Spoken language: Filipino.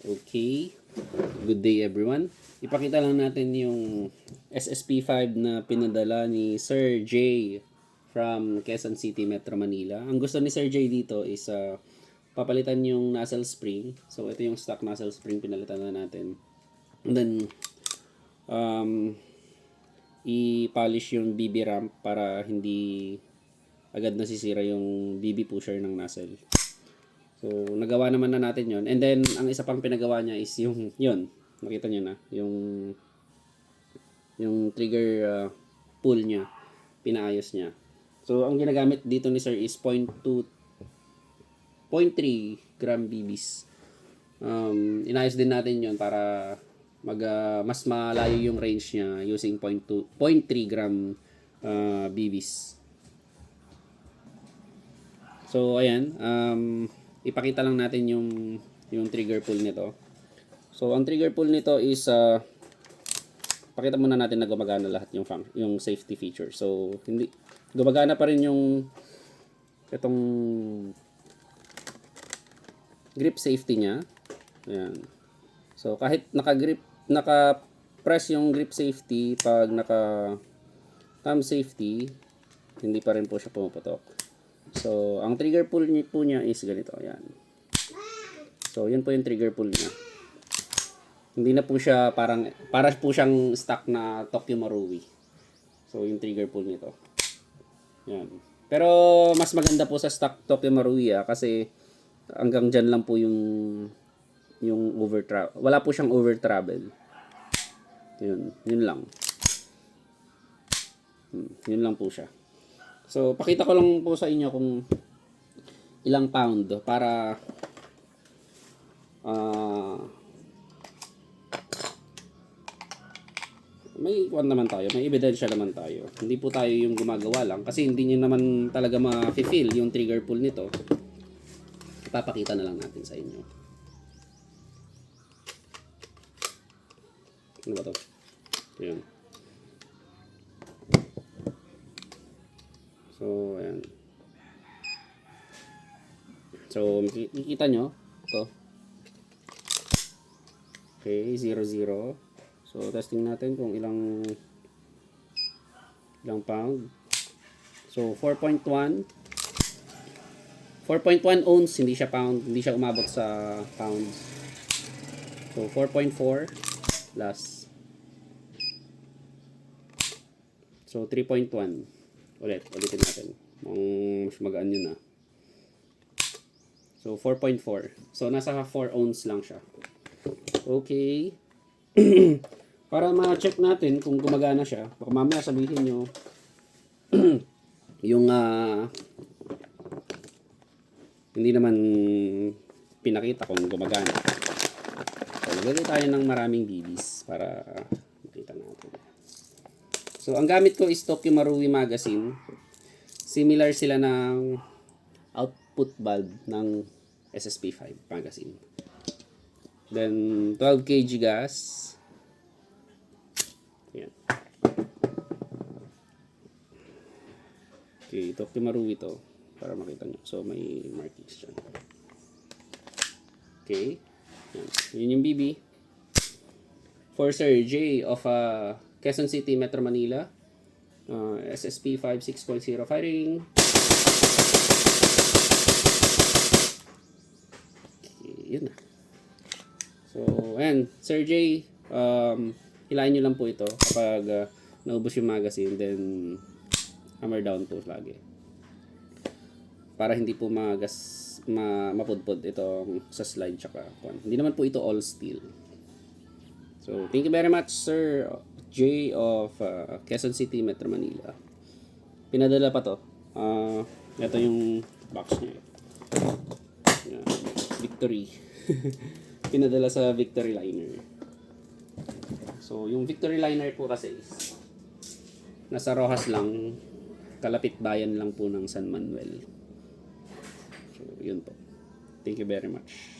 Okay. Good day everyone. Ipakita lang natin yung SSP5 na pinadala ni Sir J from Quezon City, Metro Manila. Ang gusto ni Sir J dito is papalitan yung nozzle spring. So ito yung stock nozzle spring, pinalitan na natin. And then i-polish yung BB ramp para hindi agad nasisira yung BB pusher ng nozzle. So, nagawa naman na natin yon. And then, ang isa pang pinagawa niya is yun. Nakita niyo na. Yung trigger pull niya. Pinaayos niya. So, ang ginagamit dito ni Sir is 0.3 gram BBs. Inayos din natin yon para mas malayo yung range niya using 0.3 gram BBs. So, ayan. Ipakita lang natin yung trigger pull nito. So, ang trigger pull nito is pakita muna natin na gumagana lahat yung safety feature. So, hindi gumagana pa rin yung itong grip safety niya. Ayan. So, kahit naka-press yung grip safety, pag naka-thumb safety, hindi pa rin po siya pumuputok. So, ang trigger pull po niya is ganito. Ayan. So, yun po yung trigger pull niya. Hindi na po siya para po siyang stock na Tokyo Marui. So, yung trigger pull nito. Ayan. Pero, mas maganda po sa stock Tokyo Marui kasi hanggang dyan lang po yung over travel. Wala po siyang over travel. Yun lang. Yun lang po siya. So, pakita ko lang po sa inyo kung ilang pound para may naman tayo, may ebidensya naman tayo. Hindi po tayo yung gumagawa lang kasi hindi niyo naman talaga ma-feel yung trigger pull nito. Ipapakita na lang natin sa inyo. Ano ba to? Ayan. So, ayan. So, makikita nyo. Ito. Okay, 0, 0. So, testing natin kung ilang pound. So, 4.1. 4.1 ounce, hindi siya pound. Hindi siya umabot sa pounds. So, 4.4 plus. So, 3.1. Ulitin natin. Mas magaan yun na. So, 4.4. So, nasa 4 ounce lang siya. Okay. Para ma-check natin kung gumagana siya. Baka mamaya sabihin nyo yung hindi naman pinakita kung gumagana. So, naglagay tayo ng maraming BBs para makita natin. So, ang gamit ko is Tokyo Marui magazine. Similar sila ng output valve ng SSP5 magazine. Then, 12 kg gas. Ayan. Okay, Tokyo Marui ito. Para makita nyo. So, may markings dyan. Okay. Ayan. Yun yung BB. For Sir J of Quezon City, Metro Manila. SSP5 6.0 firing. Okay, yun na. So, ayan. Sir J, hilahin nyo lang po ito kapag naubos yung magazine. Then, hammer down po lagi. Para hindi po mapudpod itong sa slide tsaka hindi naman po ito all steel. So, thank you very much, Sir J of Quezon City, Metro Manila. Pinadala pa to. Ito yung box niya. Yan. Victory. Pinadala sa Victory Liner. So, yung Victory Liner po kasi is nasa Rojas lang. Kalapit bayan lang po ng San Manuel. So, yun po. Thank you very much.